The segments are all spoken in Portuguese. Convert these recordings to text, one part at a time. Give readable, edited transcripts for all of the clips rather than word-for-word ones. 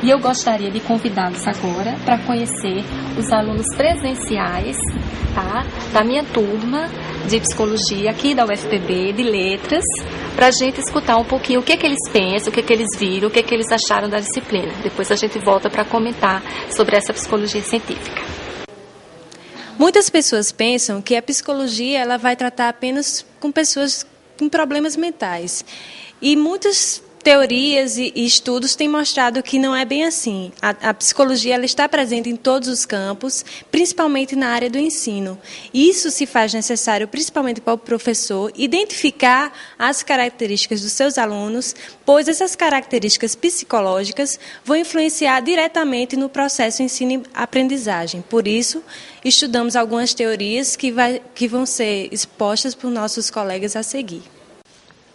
E eu gostaria de convidá-los agora para conhecer os alunos presenciais, tá, da minha turma de psicologia aqui da UFPB, de letras, para a gente escutar um pouquinho o que eles pensam, o que eles viram, o que eles acharam da disciplina. Depois a gente volta para comentar sobre essa psicologia científica. Muitas pessoas pensam que a psicologia ela vai tratar apenas com pessoas com problemas mentais. E muitas teorias e estudos têm mostrado que não é bem assim. A psicologia ela está presente em todos os campos, principalmente na área do ensino. Isso se faz necessário, principalmente para o professor, identificar as características dos seus alunos, pois essas características psicológicas vão influenciar diretamente no processo ensino-aprendizagem. Por isso, estudamos algumas teorias que vão ser expostas por nossos colegas a seguir.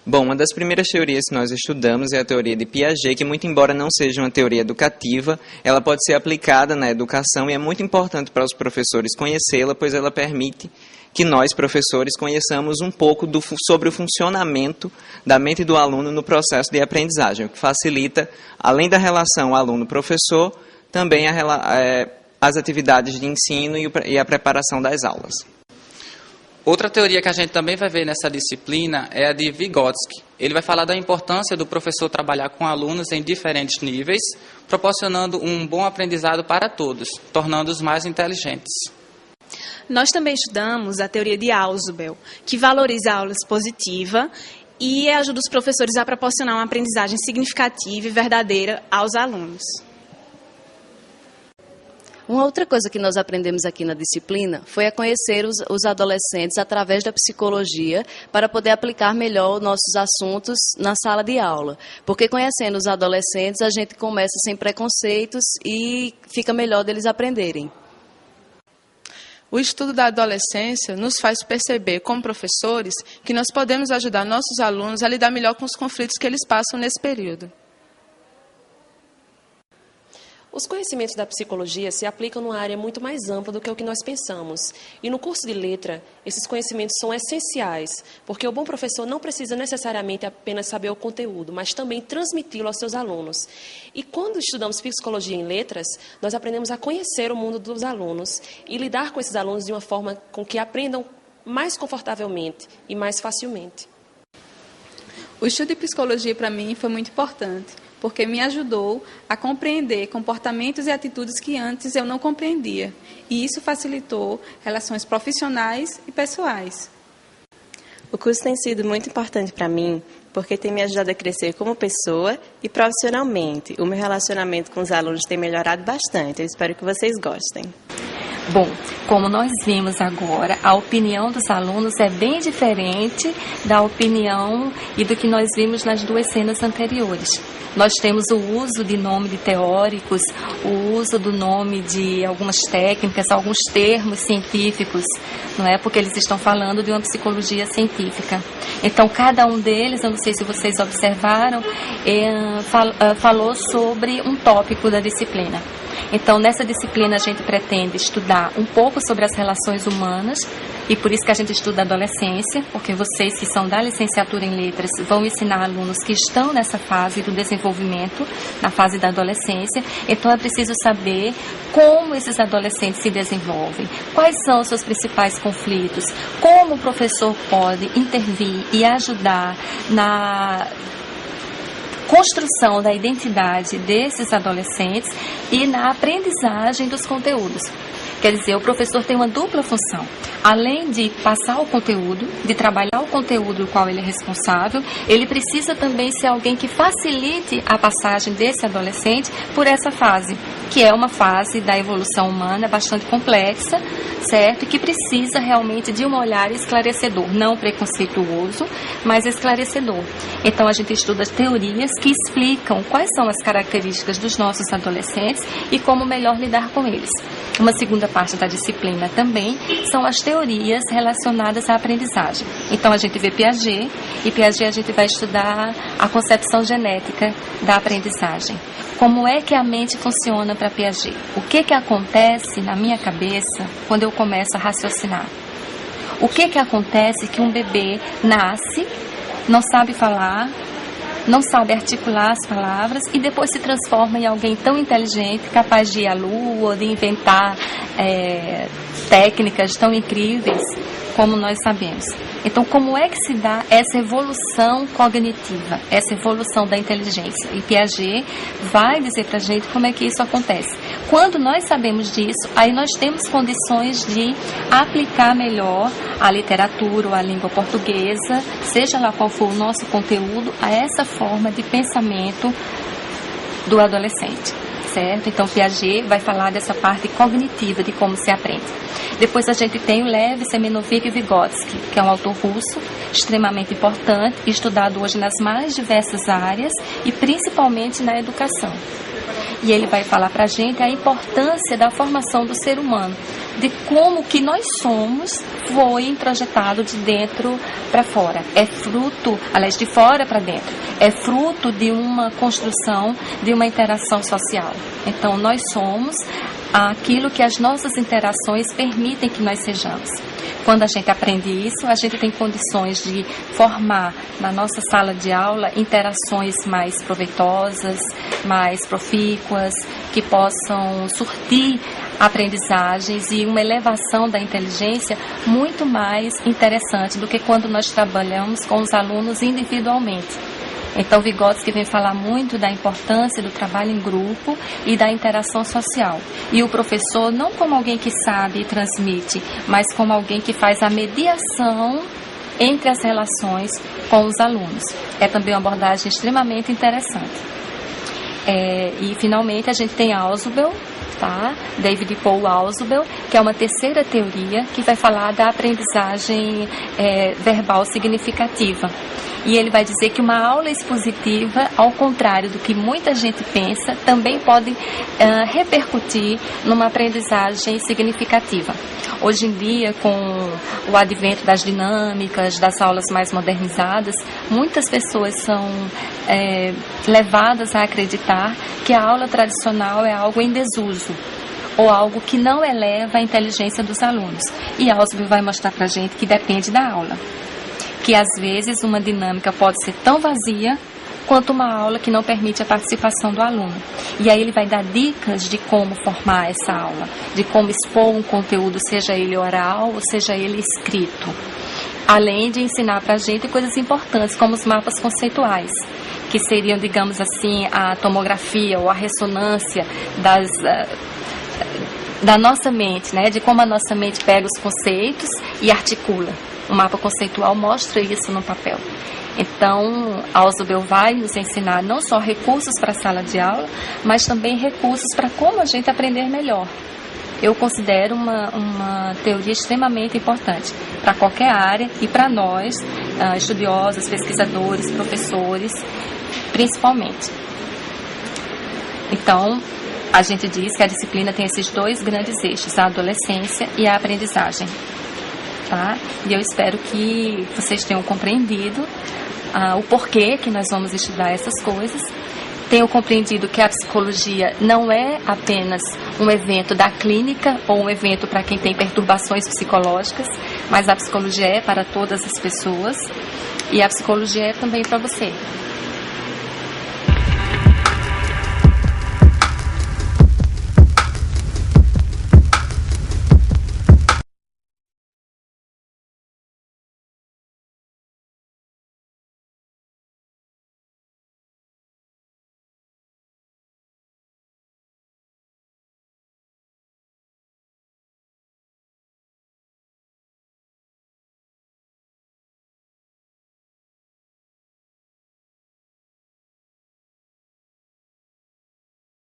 Bom, uma das primeiras teorias que nós estudamos é a teoria de Piaget, que muito embora não seja uma teoria educativa, ela pode ser aplicada na educação e é muito importante para os professores conhecê-la, pois ela permite que nós, professores, conheçamos um pouco sobre o funcionamento da mente do aluno no processo de aprendizagem, o que facilita, além da relação aluno-professor, também as atividades de ensino e a preparação das aulas. Outra teoria que a gente também vai ver nessa disciplina é a de Vygotsky. Ele vai falar da importância do professor trabalhar com alunos em diferentes níveis, proporcionando um bom aprendizado para todos, tornando-os mais inteligentes. Nós também estudamos a teoria de Ausubel, que valoriza a aula expositiva e ajuda os professores a proporcionar uma aprendizagem significativa e verdadeira aos alunos. Uma outra coisa que nós aprendemos aqui na disciplina foi a conhecer os adolescentes através da psicologia para poder aplicar melhor nossos assuntos na sala de aula. Porque conhecendo os adolescentes, a gente começa sem preconceitos e fica melhor deles aprenderem. O estudo da adolescência nos faz perceber, como professores, que nós podemos ajudar nossos alunos a lidar melhor com os conflitos que eles passam nesse período. Os conhecimentos da psicologia se aplicam numa área muito mais ampla do que o que nós pensamos. E no curso de letra, esses conhecimentos são essenciais, porque o bom professor não precisa necessariamente apenas saber o conteúdo, mas também transmiti-lo aos seus alunos. E quando estudamos psicologia em letras, nós aprendemos a conhecer o mundo dos alunos e lidar com esses alunos de uma forma com que aprendam mais confortavelmente e mais facilmente. O estudo de psicologia, para mim, foi muito importante, porque me ajudou a compreender comportamentos e atitudes que antes eu não compreendia. E isso facilitou relações profissionais e pessoais. O curso tem sido muito importante para mim, porque tem me ajudado a crescer como pessoa e profissionalmente. O meu relacionamento com os alunos tem melhorado bastante. Eu espero que vocês gostem. Bom, como nós vimos agora, a opinião dos alunos é bem diferente da opinião e do que nós vimos nas duas cenas anteriores. Nós temos o uso de nome de teóricos, o uso do nome de algumas técnicas, alguns termos científicos, não é? Porque eles estão falando de uma psicologia científica. Então, cada um deles, eu não sei se vocês observaram, falou sobre um tópico da disciplina. Então, nessa disciplina, a gente pretende estudar um pouco sobre as relações humanas, e por isso que a gente estuda a adolescência, porque vocês que são da licenciatura em letras vão ensinar alunos que estão nessa fase do desenvolvimento, na fase da adolescência. Então, é preciso saber como esses adolescentes se desenvolvem, quais são os seus principais conflitos, como o professor pode intervir e ajudar na construção da identidade desses adolescentes e na aprendizagem dos conteúdos. Quer dizer, o professor tem uma dupla função. Além de passar o conteúdo, de trabalhar o conteúdo do qual ele é responsável, ele precisa também ser alguém que facilite a passagem desse adolescente por essa fase, que é uma fase da evolução humana bastante complexa, certo? E que precisa realmente de um olhar esclarecedor, não preconceituoso, mas esclarecedor. Então, a gente estuda as teorias que explicam quais são as características dos nossos adolescentes e como melhor lidar com eles. Uma segunda parte da disciplina também são as teorias relacionadas à aprendizagem. Então, a gente vê Piaget, e Piaget a gente vai estudar a concepção genética da aprendizagem. Como é que a mente funciona para Piaget? O que acontece na minha cabeça quando eu começo a raciocinar? O que acontece que um bebê nasce, não sabe falar, não sabe articular as palavras e depois se transforma em alguém tão inteligente, capaz de ir à lua, de inventar técnicas tão incríveis como nós sabemos. Então, como é que se dá essa evolução cognitiva, essa evolução da inteligência? E Piaget vai dizer para a gente como é que isso acontece. Quando nós sabemos disso, aí nós temos condições de aplicar melhor a literatura ou a língua portuguesa, seja lá qual for o nosso conteúdo, a essa forma de pensamento do adolescente. Certo? Então, Piaget vai falar dessa parte cognitiva de como se aprende. Depois a gente tem o Lev, Semenovic e Vygotsky, que é um autor russo extremamente importante, estudado hoje nas mais diversas áreas e principalmente na educação. E ele vai falar para a gente a importância da formação do ser humano, de como que nós somos foi introjetado de dentro para fora. É fruto, aliás, de fora para dentro. É fruto de uma construção, de uma interação social. Então, nós somos aquilo que as nossas interações permitem que nós sejamos. Quando a gente aprende isso, a gente tem condições de formar na nossa sala de aula interações mais proveitosas, mais profícuas, que possam surtir aprendizagens e uma elevação da inteligência muito mais interessante do que quando nós trabalhamos com os alunos individualmente. Então, Vygotsky vem falar muito da importância do trabalho em grupo e da interação social. E o professor não como alguém que sabe e transmite, mas como alguém que faz a mediação entre as relações com os alunos. É também uma abordagem extremamente interessante. E, finalmente, a gente tem Ausubel, tá? David Paul Ausubel, que é uma terceira teoria que vai falar da aprendizagem verbal significativa. E ele vai dizer que uma aula expositiva, ao contrário do que muita gente pensa, também pode repercutir numa aprendizagem significativa. Hoje em dia, com o advento das dinâmicas, das aulas mais modernizadas, muitas pessoas são levadas a acreditar que a aula tradicional é algo em desuso, ou algo que não eleva a inteligência dos alunos. E Ausubel vai mostrar para a gente que depende da aula. Que às vezes uma dinâmica pode ser tão vazia quanto uma aula que não permite a participação do aluno. E aí ele vai dar dicas de como formar essa aula, de como expor um conteúdo, seja ele oral ou seja ele escrito. Além de ensinar para a gente coisas importantes, como os mapas conceituais, que seriam, digamos assim, a tomografia ou a ressonância da nossa mente, né? De como a nossa mente pega os conceitos e articula. O mapa conceitual mostra isso no papel. Então, Ausubel vai nos ensinar não só recursos para a sala de aula, mas também recursos para como a gente aprender melhor. Eu considero uma teoria extremamente importante para qualquer área e para nós, estudiosos, pesquisadores, professores, principalmente. Então, a gente diz que a disciplina tem esses dois grandes eixos, a adolescência e a aprendizagem. Tá? E eu espero que vocês tenham compreendido o porquê que nós vamos estudar essas coisas. Tenham compreendido que a psicologia não é apenas um evento da clínica ou um evento para quem tem perturbações psicológicas, mas a psicologia é para todas as pessoas e a psicologia é também para você.